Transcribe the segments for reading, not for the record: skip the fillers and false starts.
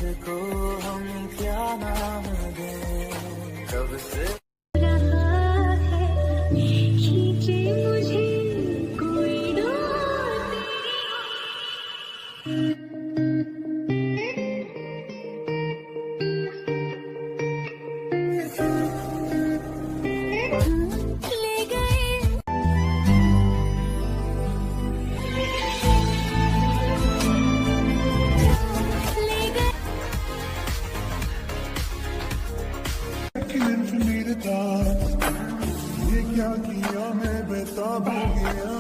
याद को हम क्या नाम दें, कब से खींचे मुझे कोई डोर ले गए। ये क्या किया मैं बेताब हो गया,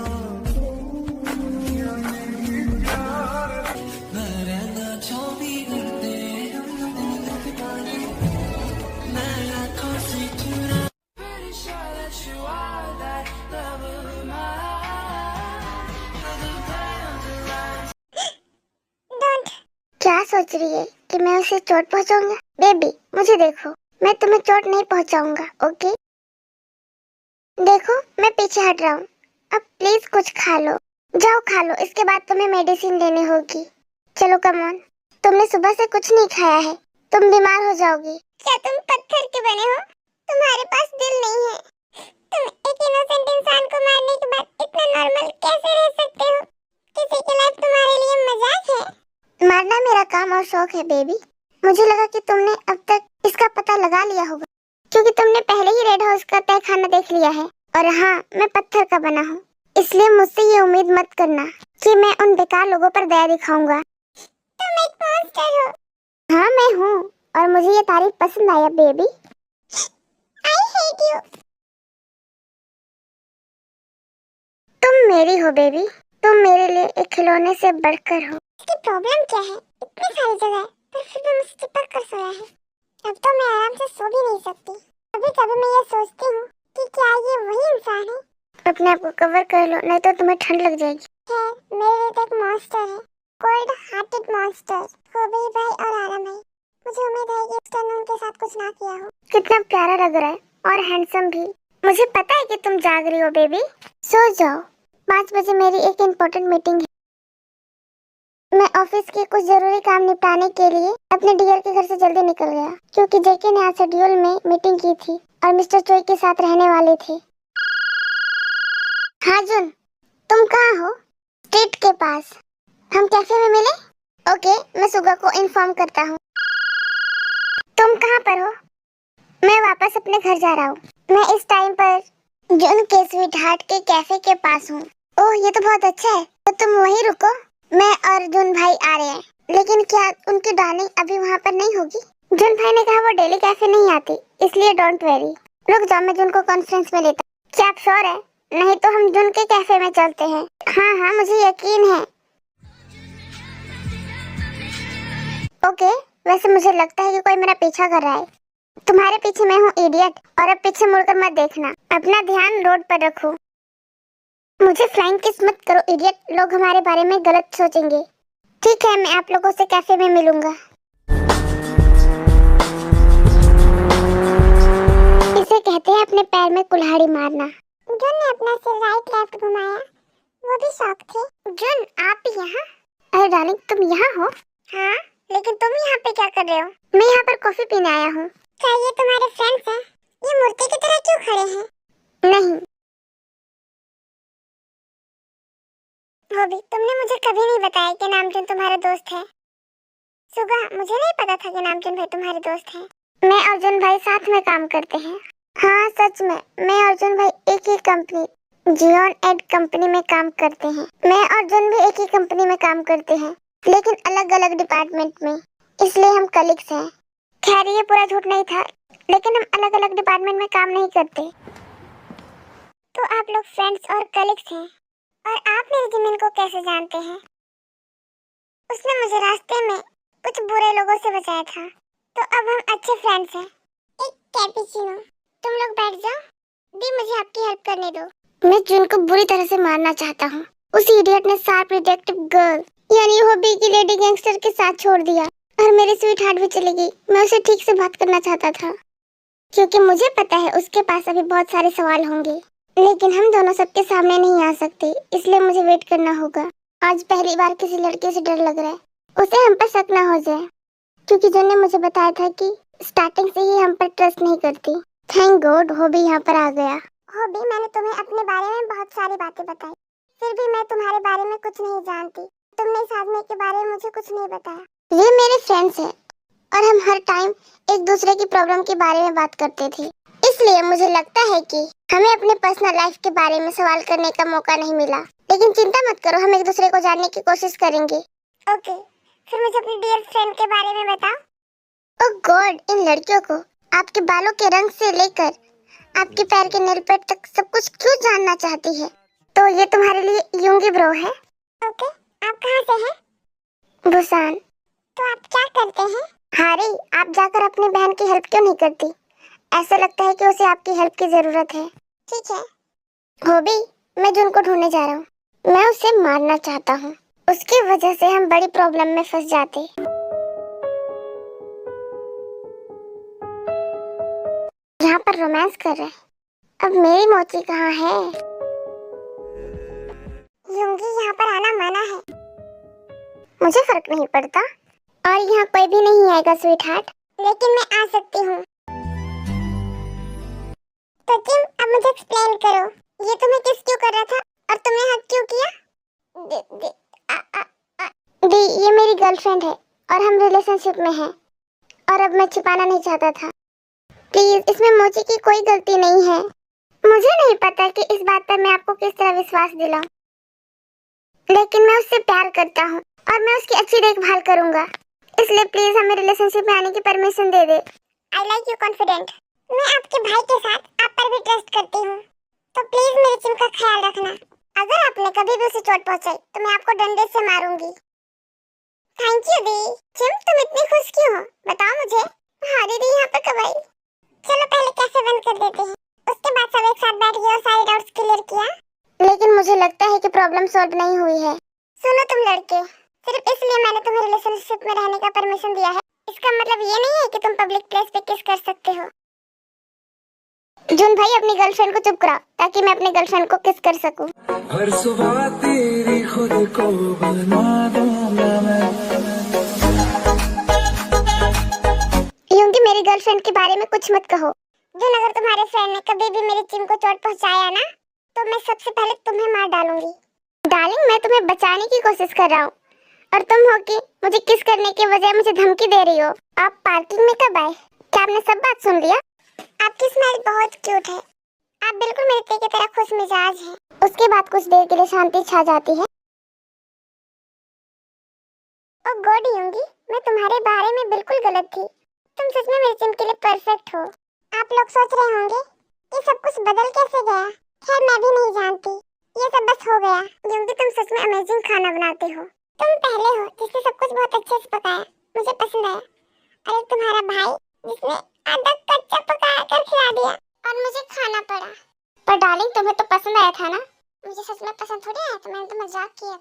रहना चौबी घंटे मैं आँखों से चुरा। Pretty sure that you are that love of mine. Don't. क्या सोच रही है कि मैं उसे चोट पहुंचाऊंगा? बेबी मुझे देखो, मैं तुम्हें चोट नहीं पहुंचाऊंगा, ओके? देखो मैं पीछे हट रहा हूँ, अब प्लीज कुछ खा लो। जाओ खा लो, इसके बाद तुम्हें मेडिसिन लेनी होगी। चलो कम ऑन, तुमने सुबह से कुछ नहीं खाया है, तुम बीमार हो जाओगी। क्या तुम पत्थर के बने हो? तुम्हारे पास दिल नहीं है। तुम एक इनोसेंट इंसान को मारने के बाद इतना नॉर्मल कैसे रह सकते हो? किसी की लाइफ तुम्हारे लिए मजाक है? मारना मेरा काम और शौक है बेबी। मुझे लगा कि तुमने अब तक इसका पता लगा लिया होगा, क्योंकि तुमने पहले ही रेड हाउस का तहखाना देख लिया है। और हाँ, मैं पत्थर का बना हूँ, इसलिए मुझसे ये उम्मीद मत करना कि मैं उन बेकार लोगों पर दया दिखाऊंगा। तुम एक मॉन्स्टर हो। हाँ मैं हूँ, और मुझे ये तारीफ पसंद आया बेबी। I hate you. तुम मेरी हो बेबी, तुम मेरे लिए एक खिलौने से बढ़कर हो। इसकी प्रॉब्लम क्या है? इतनी सारी जगह पर फिर भी मुझसे चिपक कर सोया है। अब तो मैं आराम से सो भी नहीं सकती। कभी कभी मैं ये सोचती हूँ कि क्या ये वही इंसान है? अपने आप को कवर कर लो, नहीं तो तुम्हें ठंड लग जाएगी। है, मेरे लिए तो एक मॉन्स्टर है, कोल्ड हार्टेड मॉन्स्टर। खोबी भाई और आराम भाई, मुझे उम्मीद है कि उसने उनके साथ कुछ ना किया हो। कितना प्यारा लग रहा है और हैंडसम भी। मुझे पता है कि तुम जाग रही हो बेबी, सो जाओ। 5 बजे मेरी एक इम्पोर्टेंट मीटिंग है। मैं ऑफिस के कुछ जरूरी काम निपटाने के लिए अपने डियर के घर से जल्दी निकल गया, क्योंकि जेके ने आज शेड्यूल में मीटिंग की थी और मिस्टर चोई के साथ रहने वाले थे। हाँ जुन, तुम कहाँ हो? स्ट्रीट के पास। हम कैफे में मिले? ओके, मैं सुगा को इन्फॉर्म करता हूँ। तुम कहाँ पर हो? मैं वापस अपने घर जा रहा हूँ। मैं इस टाइम पर जुन के स्वीट हार्ट के कैफे के पास हूँ। ओह ये तो बहुत अच्छा है, तो तुम वहीं रुको, मैं और जुन भाई आ रहे हैं। लेकिन क्या उनकी डार्लिंग अभी वहाँ पर नहीं होगी? जुन भाई ने कहा वो डेली कैफे नहीं आती, इसलिए डोंट वेरी। रुक जाओ, मैं जुन को कॉन्फ्रेंस में लेता। क्या आप श्योर है? नहीं तो हम जुन के कैफे में चलते हैं। हाँ हाँ मुझे यकीन है। ओके, वैसे मुझे लगता है कि कोई मेरा पीछा कर रहा है। तुम्हारे पीछे मैं हूँ इडियट, और अब पीछे मुड़कर मत देखना। अपना ध्यान रोड पर रखो। मुझे फ्लाइंग किस मत करो इडियट, लोग हमारे बारे में गलत सोचेंगे। ठीक है, मैं आप लोगों से कैफे में मिलूंगा। इसे कहते हैं अपने पैर में कुल्हाड़ी मारना। जुन ने अपना सिर राइट लेफ्ट घुमाया, वो भी शौक थे। जुन आप भी यहाँ? अरे डार्लिंग तुम यहाँ हो? हाँ, लेकिन तुम यहाँ पे क्या कर रहे हो? मैं यहाँ पर कॉफी पीने आया हूँ। क्या ये तुम्हारे फ्रेंड्स हैं? ये मूर्ति की तरह क्यों खड़े हैं? नहीं भाभी, तुमने मुझे कभी नहीं बताया कि नामजुन तुम्हारा दोस्त है। सुगा, मुझे नहीं पता था कि नामजुन भाई तुम्हारे दोस्त हैं। मैं और जुन भाई साथ में काम करते हैं। हाँ सच में, मैं और जुन भाई एक ही कंपनी जियोन एड कंपनी में काम करते हैं। मैं और जुन भी एक ही कंपनी में काम करते हैं, लेकिन अलग अलग डिपार्टमेंट में, इसलिए हम कलीग्स हैं। खैर ये पूरा झूठ नहीं था, लेकिन हम अलग अलग डिपार्टमेंट में काम नहीं करते। तो आप लोग फ्रेंड्स और कलीग्स हैं। और आप मेरी जिमिन को कैसे जानते हैं? उसने मुझे रास्ते में कुछ बुरे लोगों से बचाया था, तो अब हम अच्छे फ्रेंड्स हैं। एक कैपुचिनो, तुम लोग बैठ जाओ, दी मुझे आपकी हेल्प करने दो। मैं जुन को बुरी तरह से मारना चाहता हूँ। उस इडियट ने शार्प डिटेक्टिव गर्ल यानी हॉबी की लेडी गैंगस्टर के साथ छोड़ दिया, और मेरी स्वीट हार्ट भी चली गई। मैं उसे ठीक से बात करना चाहता था, क्योंकि मुझे पता है उसके पास अभी बहुत सारे सवाल होंगे, लेकिन हम दोनों सबके सामने नहीं आ सकते, इसलिए मुझे वेट करना होगा। आज पहली बार किसी लड़के से डर लग रहा है, उसे हम पर शक न हो जाए। क्योंकि जन ने मुझे बताया था कि स्टार्टिंग से ही हम पर ट्रस्ट नहीं करती। थैंक गॉड हॉबी यहाँ पर आ गया। हॉबी, मैंने तुम्हें अपने बारे में बहुत सारी बातें बताई, फिर भी मैं तुम्हारे बारे में कुछ नहीं जानती। तुमने इस आदमी के बारे में मुझे कुछ नहीं बताया। ये मेरे फ्रेंड्स हैं और हम हर टाइम एक दूसरे की प्रॉब्लम के बारे में बात करते थे, इसलिए मुझे लगता है कि हमें अपने पर्सनल लाइफ के बारे में सवाल करने का मौका नहीं मिला। लेकिन चिंता मत करो, हम एक दूसरे को जानने की कोशिश करेंगे। ओके, फिर मुझे अपनी डियर फ्रेंड के बारे में बताओ। ओह गॉड, इन लड़कियों को आपके बालों के रंग से लेकर आपके पैर के नेल पेंट तक सब कुछ क्यों जानना चाहती है? तो ये तुम्हारे लिए यूंगी ब्रो है। ओके, आप कहाँ से हैं? बुसान। तो आप क्या करते हैं? हारी, आप जाकर अपनी बहन की हेल्प क्यों नहीं करती? ऐसा लगता है कि उसे आपकी हेल्प की जरूरत है। ठीक है। हॉबी, मैं जुन को ढूंढने जा रहा हूँ। मैं उसे मारना चाहता हूँ, उसकी वजह से हम बड़ी प्रॉब्लम में फंस जाते। यहाँ पर रोमांस कर रहे हैं। अब मेरी मोची कहाँ है? यूंगी, यहाँ पर आना मना है। मुझे फर्क नहीं पड़ता और यहाँ कोई भी नहीं आएगा स्वीट हार्ट, लेकिन मैं आ सकती हूँ। तो किम, अब मुझे एक्सप्लेन करो, ये तुम्हें किस क्यों कर रहा था और तुमने हक क्यों किया? दी, ये मेरी गर्लफ्रेंड है और हम रिलेशनशिप में हैं और अब मैं छिपाना नहीं चाहता था। प्लीज, इसमें मोची की कोई गलती नहीं है। मुझे नहीं पता कि इस बात पर मैं आपको किस तरह विश्वास दिलाऊं, लेकिन मैं उससे प्यार करता हूँ और मैं उसकी अच्छी देखभाल करूंगा, इसलिए प्लीज हमें रिलेशनशिप में आने की permission they they. I like you confident. मैं आपके भाई के साथ आप पर भी ट्रस्ट करती हूँ, तो प्लीज मेरे चिम का ख्याल रखना। अगर आपने कभी भी उसे चोट पहुंचाई तो मैं आपको डंडे से मारूंगी। थैंक यू दी। चिम, तुम इतनी खुश क्यों हो? बताओ मुझे। हाँ दीदी, यहाँ पर कब आई? चलो पहले कैसे बंद कर देते हैं, उसके बाद सब एक साथ बैठ गए और सारे डाउट्स क्लियर किया। लेकिन मुझे लगता है कि प्रॉब्लम सॉल्व नहीं हुई है। सुनो तुम लड़के, सिर्फ इसलिए मैंने तुम्हें रिलेशनशिप में रहने का परमिशन दिया है, इसका मतलब ये नहीं है कि तुम पब्लिक प्लेस पे किस कर सकते हो। जुन भाई, अपनी गर्लफ्रेंड को चुप कराओ ताकि मैं अपनी गर्लफ्रेंड को किस कर सकूं। हर सुबह तेरी खुद को बना दूंगा मैं। यूंगी, मेरी गर्लफ्रेंड के बारे में कुछ मत कहो। जुन, अगर तुम्हारे फ्रेंड ने कभी भी मेरी चिम को चोट पहुंचाया ना, तो मैं सबसे पहले तुम्हें मार डालूंगी। डार्लिंग, मैं तुम्हें बचाने की कोशिश कर रहा हूँ और तुम हो कि मुझे किस करने के बजाय मुझे धमकी दे रही हो। आप पार्किंग में कब आए? क्या आपने सब बात सुन लिया? आपकी स्माइल बहुत क्यूट है, आप बिल्कुल मेरे ते की तरह खुश मिजाज हैं। उसके बाद कुछ देर के लिए शांति छा जाती है। ओह गॉड यूंगी, मैं तुम्हारे बारे में बिल्कुल गलत थी। तुम सच में मेरे चिम के लिए परफेक्ट हो। आप लोग सोच रहे होंगे ये सब कुछ बदल कैसे गया? खैर, मैं भी नहीं जानती, ये सब बस हो गया। यूंगी, तुम सच में अमेजिंग खाना बनाते हो। तुम पहले हो जिसने सब कुछ बहुत अच्छे से पकाया, मुझे पसंद आया। और एक तुम्हारा भाई जिसने आधा कच्चा पका कर खिला दिया और मुझे खाना पड़ा। पर डार्लिंग, तुम्हें तो पसंद आया था ना? मुझे सच में पसंद थोड़ी आया, तो मैंने तो मजाक किया।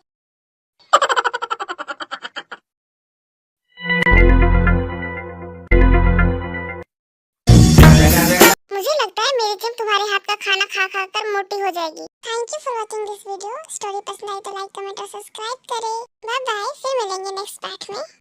मुझे लगता है मेरी जिम तुम्हारे हाथ का खाना खा खा कर मोटी हो जाएगी। Thank you for watching this video. Story पसंद आई तो लाइक, कमेंट और सब्सक्राइब करें। बाय बाय, फिर मिलेंगे नेक्स्ट पार्ट में।